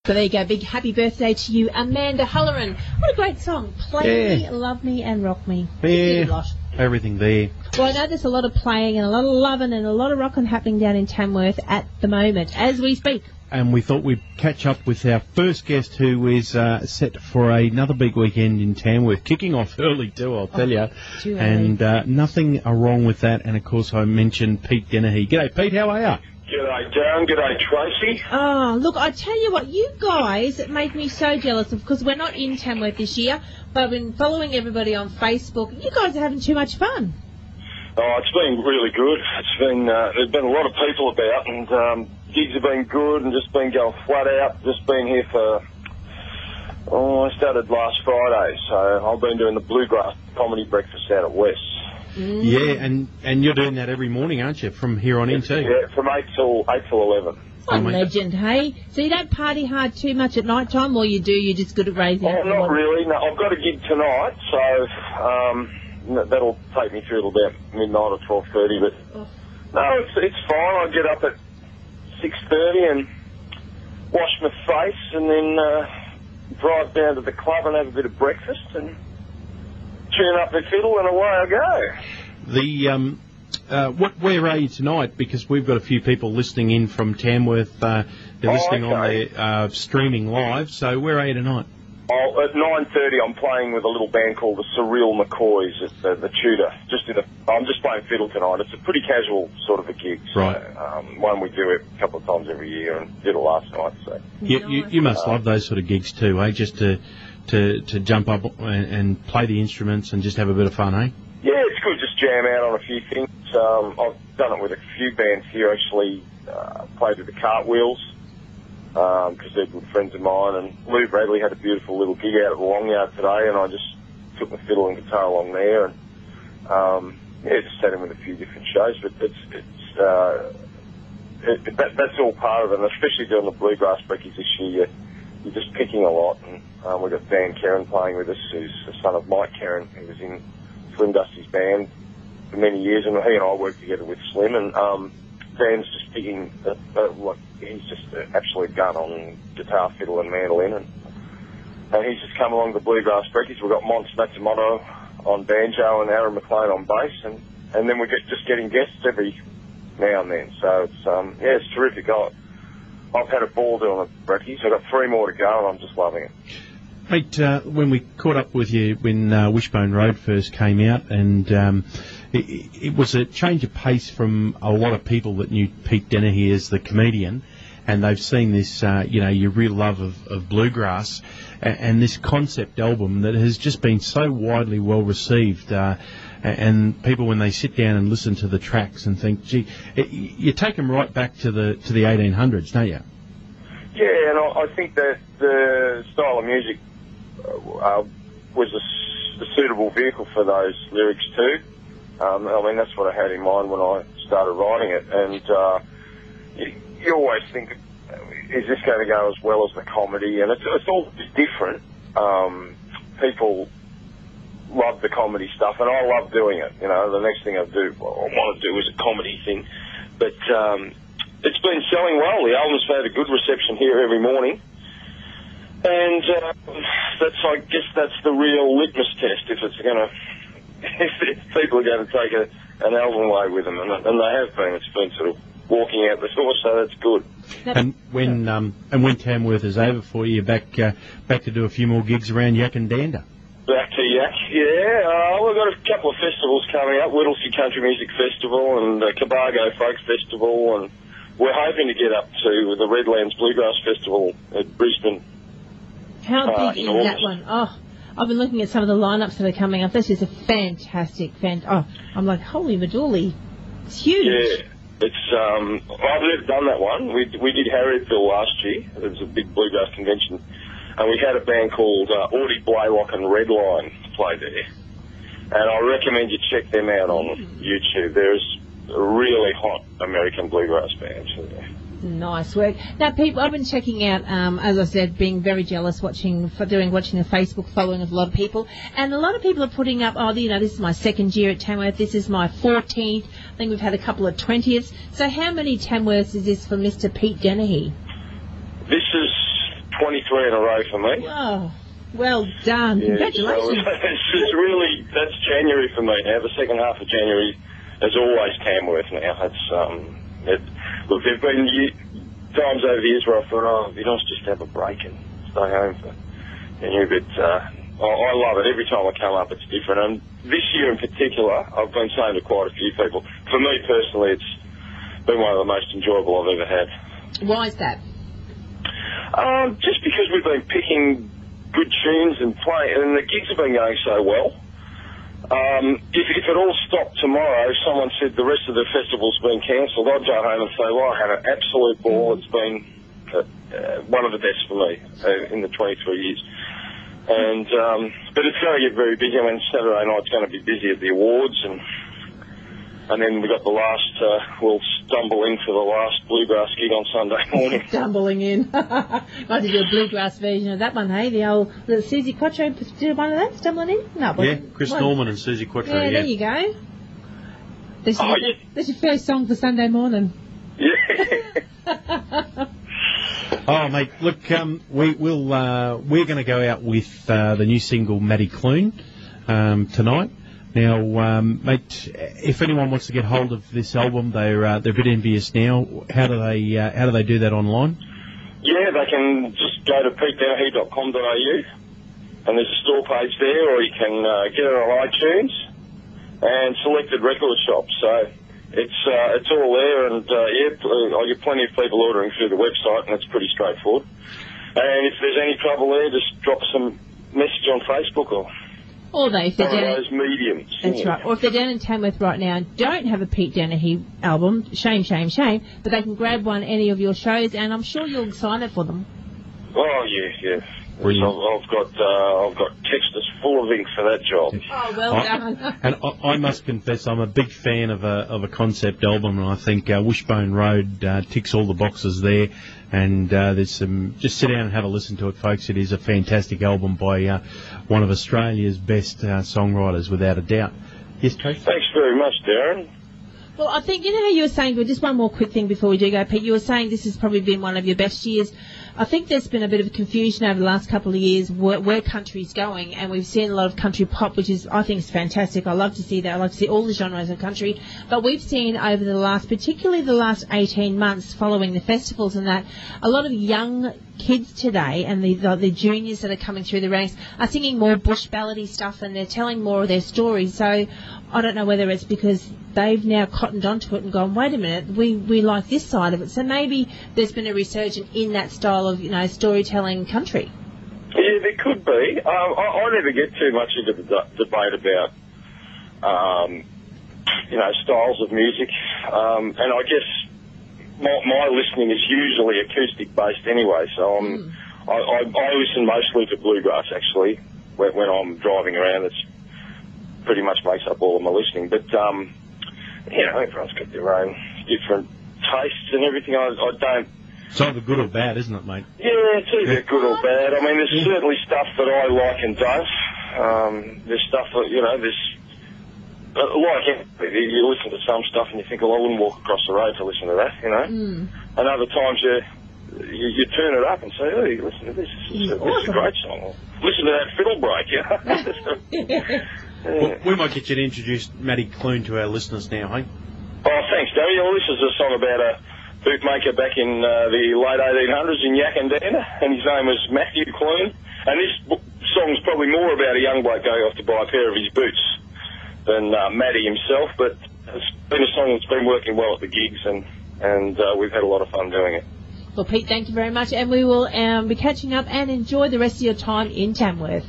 So there you go. Big happy birthday to you, Amanda Hulleran. What a great song. Play Me, Love Me and Rock Me. Yeah, everything there. Well, I know there's a lot of playing and a lot of loving and a lot of rocking happening down in Tamworth at the moment, as we speak. And we thought we'd catch up with our first guest, who is set for another big weekend in Tamworth, kicking off early too, I'll tell you. And nothing wrong with that. And, of course, I mentioned Pete Dennehy. G'day, Pete. How are you? G'day, Darren. G'day, Tracy. Oh, look, I tell you what, you guys make me so jealous because we're not in Tamworth this year, but I've been following everybody on Facebook. You guys are having too much fun. Oh, it's been really good. It's been there's been a lot of people about, and gigs have been good, and just been going flat out. Just been here for I started last Friday, so I've been doing the Bluegrass Comedy Breakfast out at West. Yeah, and you're doing that every morning, aren't you, from here on in too? Yeah, from 8 till 11. What a legend, hey? So you don't party hard too much at night time, or you do? You're just good at raising? Oh, not really. No, I've got a gig tonight, so that'll take me through till about midnight or 12:30. But no, it's fine. I get up at 6:30 and wash my face, and then drive down to the club and have a bit of breakfast and tune up the fiddle, and away I go. Where are you tonight? Because we've got a few people listening in from Tamworth. They're listening on their streaming live. So where are you tonight? Oh, at 9:30, I'm playing with a little band called the Surreal McCoys at the Tudor. I'm just playing fiddle tonight. It's a pretty casual sort of a gig. So, right. One we do it a couple of times every year, and did it last night. So you must love those sort of gigs too, eh? Just to jump up and play the instruments and just have a bit of fun, eh? Yeah, it's good. Just jam out on a few things. I've done it with a few bands here, actually. Played with the Cartwheels, because they're good friends of mine. And Lou Bradley had a beautiful little gig out at the Long Yard today, and I just took my fiddle and guitar along there. And just had him with a few different shows. But that's all part of it, and especially doing the Bluegrass Breckies this year. You're just picking a lot. And we've got Dan Kerrin playing with us, who's the son of Mike Kerrin, who was in Slim Dusty's band for many years, and he and I worked together with Slim, and Dan's just picking, he's just an absolute gun on guitar, fiddle and mandolin, and he's just come along the Bluegrass Breckies. We've got Mons Matsumoto on banjo and Aaron McLean on bass, and then we're just getting guests every now and then, so it's, it's terrific. I've had a ball doing the Breckies. I've got 3 more to go, and I'm just loving it. Mate, when we caught up with you when Wishbone Road first came out, and it was a change of pace from a lot of people that knew Pete Dennehy as the comedian, and they've seen this, your real love of bluegrass, and this concept album that has just been so widely well received, and people, when they sit down and listen to the tracks and think, gee, you take them right back to the 1800s, don't you? Yeah, and I think that the style of music was a suitable vehicle for those lyrics too. I mean, that's what I had in mind when I started writing it. And you always think, is this going to go as well as the comedy? And it's all different. People love the comedy stuff, and I love doing it. You know, the next thing I want to do is a comedy thing. But it's been selling well. The album's had a good reception here every morning. And I guess that's the real litmus test, if people are going to take an album away with them, and they have been. It's been sort of walking out the door, so that's good. And when Tamworth is over for you, back to do a few more gigs around Yak and Dander. Back to Yak, yeah. We've got a couple of festivals coming up, Whittlesea Country Music Festival and the Cabargo Folk Festival, and we're hoping to get up to the Redlands Bluegrass Festival at Brisbane. How big is that one? Oh, I've been looking at some of the lineups that are coming up. This is a fantastic. I'm like, holy madooly. It's huge. Yeah, it's. I've never done that one. We did Harrietville last year. There was a big bluegrass convention, and we had a band called Audie Blaylock and Redline play there. And I recommend you check them out on YouTube. There's a really hot American bluegrass band there. Nice work. Now, people, I've been checking out, as I said, being very jealous, watching the Facebook following of a lot of people, and a lot of people are putting up, this is my 2nd year at Tamworth, this is my 14th, I think we've had a couple of 20th. So how many Tamworths is this for Mr. Pete Dennehy? This is 3 in a row for me. Oh, well done. Yeah, Congratulations. So it's really, that's January for me now. The second half of January is always Tamworth now. Look, there have been times over the years where I thought, oh, it'd be nice just to have a break and stay home for January, but I love it. Every time I come up, it's different. And this year in particular, I've been saying to quite a few people, for me personally, it's been one of the most enjoyable I've ever had. Why is that? Just because we've been picking good tunes and playing, and the gigs have been going so well. If it all stopped tomorrow, someone said the rest of the festival's been cancelled, I'd go home and say, well, I had an absolute ball. It's been one of the best for me in the 23 years. And but it's going to get very busy. I mean, Saturday night's going to be busy at the awards, and then we got the last. We'll stumble in for the last bluegrass gig on Sunday morning. Stumbling in. I did a bluegrass version of that one, hey? The Susie Quattro did one of that, stumbling in? No, yeah, Chris Norman and Susie Quattro. Yeah, there you go. That's your first song for Sunday morning. Yeah. Oh, mate, look, we're going to go out with the new single Matty Clune tonight. Now, mate, if anyone wants to get hold of this album, they're a bit envious now. How do they do that online? Yeah, they can just go to petedennehy.com.au, and there's a store page there, or you can get it on iTunes and selected record shops. So it's all there, and I get plenty of people ordering through the website, and it's pretty straightforward. And if there's any trouble there, just drop some message on Facebook or if they're one of those mediums. That's right. Or if they're down in Tamworth right now and don't have a Pete Dennehy album, shame, but they can grab one any of your shows, and I'm sure you'll sign it for them. Oh yeah. I've got texters full of ink for that job. Oh, well done. And I must confess, I'm a big fan of a concept album, and I think Wishbone Road ticks all the boxes there. And there's some. Just sit down and have a listen to it, folks. It is a fantastic album by one of Australia's best songwriters, without a doubt. Yes, Trace? Thanks very much, Darren. Well, I think, you know how you were saying, but just one more quick thing before we do go, Pete. You were saying this has probably been one of your best years. I think there's been a bit of confusion over the last couple of years where country's going, and we've seen a lot of country pop, which I think is fantastic. I love to see that. I like to see all the genres of country. But we've seen over particularly the last 18 months following the festivals and that, a lot of young kids today and the juniors that are coming through the ranks are singing more bush ballady stuff, and they're telling more of their stories. So I don't know whether it's because they've now cottoned onto it and gone, wait a minute, we like this side of it. So maybe there's been a resurgence in that style of, storytelling country. Yeah, there could be. I never get too much into the debate about, styles of music. And I guess my listening is usually acoustic based anyway. So I listen mostly to bluegrass actually when I'm driving around. It's pretty much makes up all of my listening. But everyone's got their own different tastes and everything. I don't. It's either good or bad, isn't it, mate? Yeah, it's either good or bad. I mean, there's certainly stuff that I like and don't. There's stuff that, you listen to some stuff and you think, well, I wouldn't walk across the road to listen to that, And other times you turn it up and say, oh, you listen to this. This is a great song. Or, listen to that fiddle break, Well, we might get you to introduce Matty Clune to our listeners now, hey? Oh, thanks, Gary. Well, this is a song about a bootmaker back in the late 1800s in Yakandana, and his name was Matthew Clune. And this song's probably more about a young bloke going off to buy a pair of his boots than Matty himself, but it's been a song that's been working well at the gigs, and we've had a lot of fun doing it. Well, Pete, thank you very much, and we will be catching up, and enjoy the rest of your time in Tamworth.